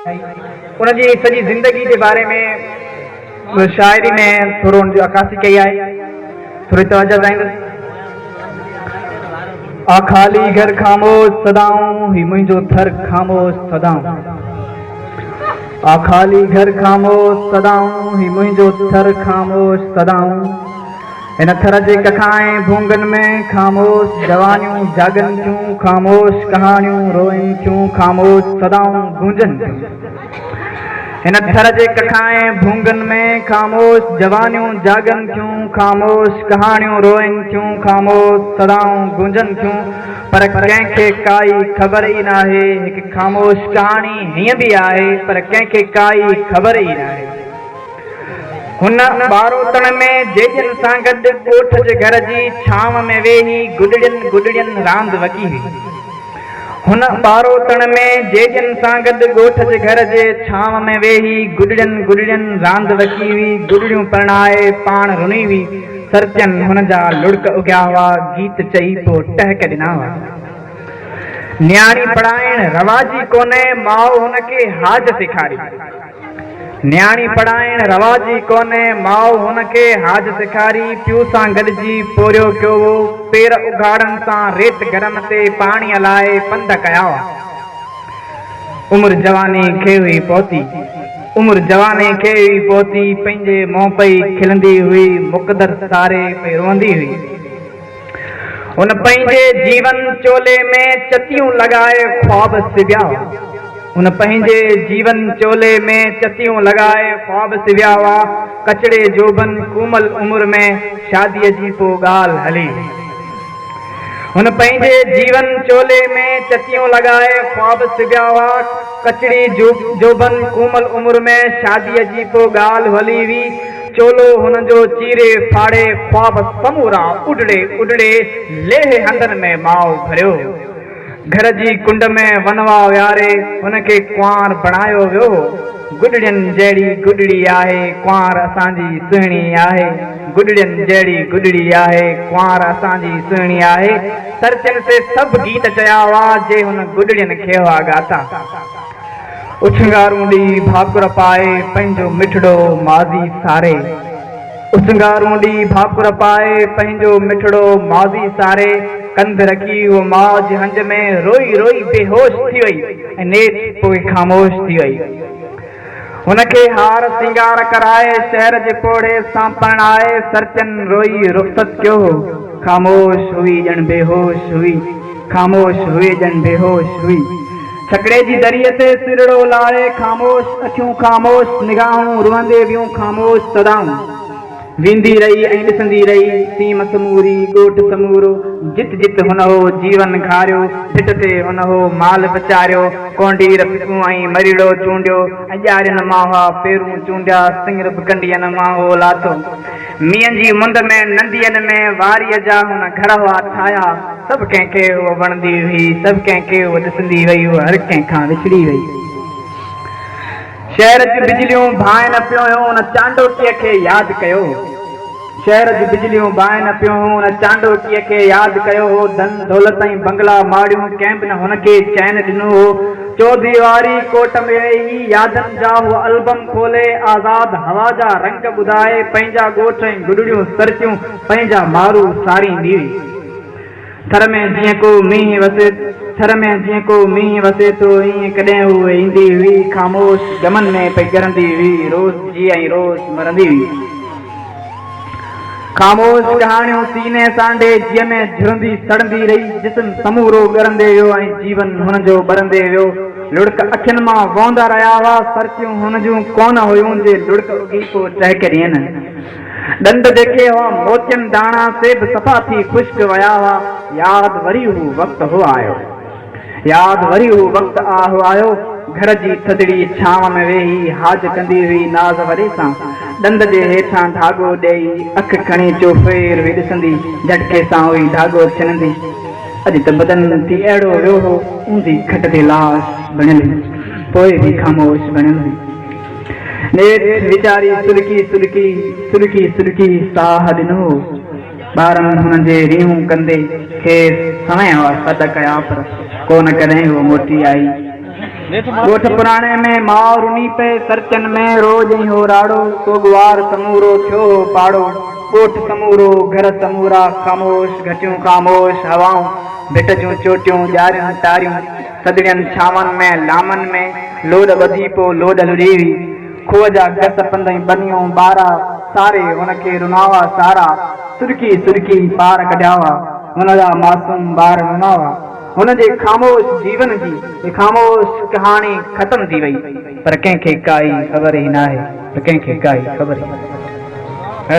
उनजी सॼी ज़िंदगी के बारे में शायरी में थोड़ो उनजी अक्कासी कई है। थोड़ी तवज्जो ॾींदुसि। आ खाली घर खामोश सदाऊं ही मुंहिंजो थर खामोश सदाऊं। आ खाली घर खामोश सदाऊं ही मुंहिंजो थर खामोश सदाऊं। इन थर जे कखाएं भूंगन में खामोश जवानियूं जागन थियूं खामोश कहानियूं रोइन थियूं खामोश सदाऊं गूंजन थियूं। इन थर जे कखाएं भूंगन में खामोश जवानियूं जागन थियूं खामोश कहानियूं रोइन थियूं खामोश सदाऊं गूंजन थियूं। पर कंहिंखे काई ख़बर ई नाहे हिकु खामोश कहानी हीअं बि आहे पर कंहिंखे काई ख़बर ई नाहे। हुन ॿारोतण में जेजन सां गॾु ॻोठ जे घर जी छांव में वेही गुॾड़ियुनि गुॾड़ियुनि रांदि वकी हुई। हुन ॿारोतण में जेजन सां गॾु ॻोठ जे घर जे छांव में वेही गुॾड़ियुनि गुॾड़ियुनि रांदि वकी हुई। गुॾड़ियूं परणाए पाण रुनी हुई। सरचन हुन जा लुड़क उगिया हुआ गीत चई पोइ टहक ॾिना हुआ। न्याणी पढ़ाइण रवाजी कोन्हे माउ हुनखे हाज सेखारी। न्याणी पढ़ाइण रवाजी कोन्हे माउ हुनखे हाज सेखारी। पीउ सां गॾिजी पोरियो कयो हो पेर उघाड़नि सां रेत गरम ते पाणी हलाए पंध कया हुआ। उमिरि जवानी खे हुई पहुती। उमिरि जवानी खे हुई पहुती पंहिंजे मुंहुं पई खिलंदी हुई मुक़दर सारे पई रोंदी हुई। हुन पंहिंजे जीवन चोले में चतियूं लॻाए ख्वाब सिबिया हुआ। हुन पंहिंजे जीवन चोले में चतियूं लॻाए ख्वाब सिबिया हुआ। कचड़े जोबन कोमल उमिरि में शादीअ जी पोइ ॻाल्हि हली। हुन पंहिंजे जीवन चोले में चतियूं लॻाए ख्वाब सिबिया हुआ। कचड़ी जोबन कोमल उमिरि में शादीअ जी पोइ ॻाल्हि हली हुई। चोलो हुनजो चीरे फाड़े ख्वाब समूरा उॾड़े उॾड़े लेह हंधनि में माउ भरियो। घर जी कुंड में वनवा वियारे हुनखे कुंवार बणायो वियो। गुॾड़ियुनि जहिड़ी गुॾड़ी आहे कुंवार असांजी सुहिणी आहे। गुॾड़ियुनि जहिड़ी गुॾड़ी आहे कुंवार असांजी सुहिणी आहे। सरचन से सभु गीत चया हुआ जे हुन गुॾड़ियुनि खे हुआ ॻाता। उछंगारूं ॾी भाकुर पाए पंहिंजो मिठड़ो माज़ी सारे। उछंगारूं ॾी भाकुर पाए पंहिंजो मिठड़ो माज़ी सारे। कंध रखी वो माउ जे हंज में रोई रोई बेहोश थी वई ऐं नेठ पोइ ख़ामोश थी वई। हुनखे हार सिंगार कराए शहर जे पोड़े सां परणाए सरचन रोई रुख़सत कयो। ख़ामोश हुई ॼण बेहोश हुई। ख़ामोश हुई ॼण बेहोश हुई। छकड़े जी दरीअ ते सिरड़ो लाहे ख़ामोश अखियूं ख़ामोश निगाहूं रुअंदे वियूं ख़ामोश सदाऊं। वेंदी रही ऐं ॾिसंदी रही सीम समूरी ॻोठ समूरो। जित जित हुन हो जीवन खारियो भिट ते हुन हो माल बचारियो। कोंडीर पिकूं ऐं मरीड़ो चूंडियो ऐं ॼारियुनि मां पेरूं चूंडिया सिंगर कंडियनि मां हो लाथो। मींहं जी मुंद में नंदियुनि में वारीअ जा हुन घर हुआ ठाहिया। सभु कंहिंखे उहो वणंदी हुई सभु कंहिंखे उहो ॾिसंदी वई उहो हर कंहिंखां विछड़ी वई। शहर जी बिजलियूं भाए न पियो हुन चांडोकीअ खे यादि कयो। शहर जी बिजलियूं भाए न पियो हुन चांडोकीअ खे यादि कयो हो। धन दौलत ऐं बंगला माड़ियूं कंहिं बि न हुनखे चैन ॾिनो हो। चौधरी वारी कोट में वेही यादनि जा उहो एल्बम खोले आज़ाद हवा जा रंग ॿुधाए पंहिंजा ॻोठ ऐं गुॾड़ियूं सरचियूं पंहिंजा मारू सारींदी हुई। थर में जीअं को मींहुं वसे थर में जीअं को मींहुं वसे थो ईअं कॾहिं उहे ईंदी हुई। ख़ामोश गमन में पई ॻरंदी हुई रोज़ जी ऐं रोज़ मरंदी हुई। ख़ामोश कहाणियूं सीने सांडे जीअं में झुरंदी सड़ंदी रही। जिस्म समूरो ॻरंदे वियो ऐं जीवन हुनजो ॿरंदे वियो। लुड़क अखियुनि मां वहंदा रहिया हुआ। सरचियूं हुन जूं कोन हुयूं जे लुड़क उगी पोइ टहिक ॾियनि। ॾंद जेके हुआ मोतियनि दाणा से बि सफ़ा थी ख़ुश्क विया हुआ। यादि वरी हू वक़्तु हो आयो। यादि वरी हू वक़्तु आयो। घर जी थधिड़ी छांव में वेही हाज कंदी हुई नाज़ वरे सां। ॾंद जे हेठां धाॻो ॾेई अख खणी चोफेर हुई ॾिसंदी। झटके सां हुई धाॻो छिनंदी। अॼु त बदन थी अहिड़ो वियो हो ऊंधी खट ते लाश बणियल पोइ बि ख़ामोश बणियल हुई। नेठ वीचारी सुलकी सुलकी सुलकी सुलकी साह ॾिनो। ॿारनि हुननि जे रीहूं कंदे खेसि समय हुआ सॾ कया पर कोन कॾहिं उहो मोटी आई। ॻोठ पुराणे में माउ रुनी पे सरचन में रोज ही हो राड़ो, सोगवार समूरो थियो हो पाड़ो। ॻोठ समूरो घर समूरा खामोश, घटियूं खामोश हवाऊं, भिट जूं चोटियूं ॼारियूं तारियूं, सदड़ियनि छांवनि में लामनि में लोड ॿधी पो लोड लुड़ी हुई। खूह जा गस पंदई बनियूं ॿारा सारे हुनखे रुनावा सारा, सुरकी सुरकी पार कढिया हुआ हुन जा मासूम ॿार रुनावा। हुनजे ख़ामोश जीवन जी ख़ामोश कहाणी ख़त्म थी वई, पर कंहिंखे काई ख़बर ई नाहे, पर कंहिंखे काई ख़बर ई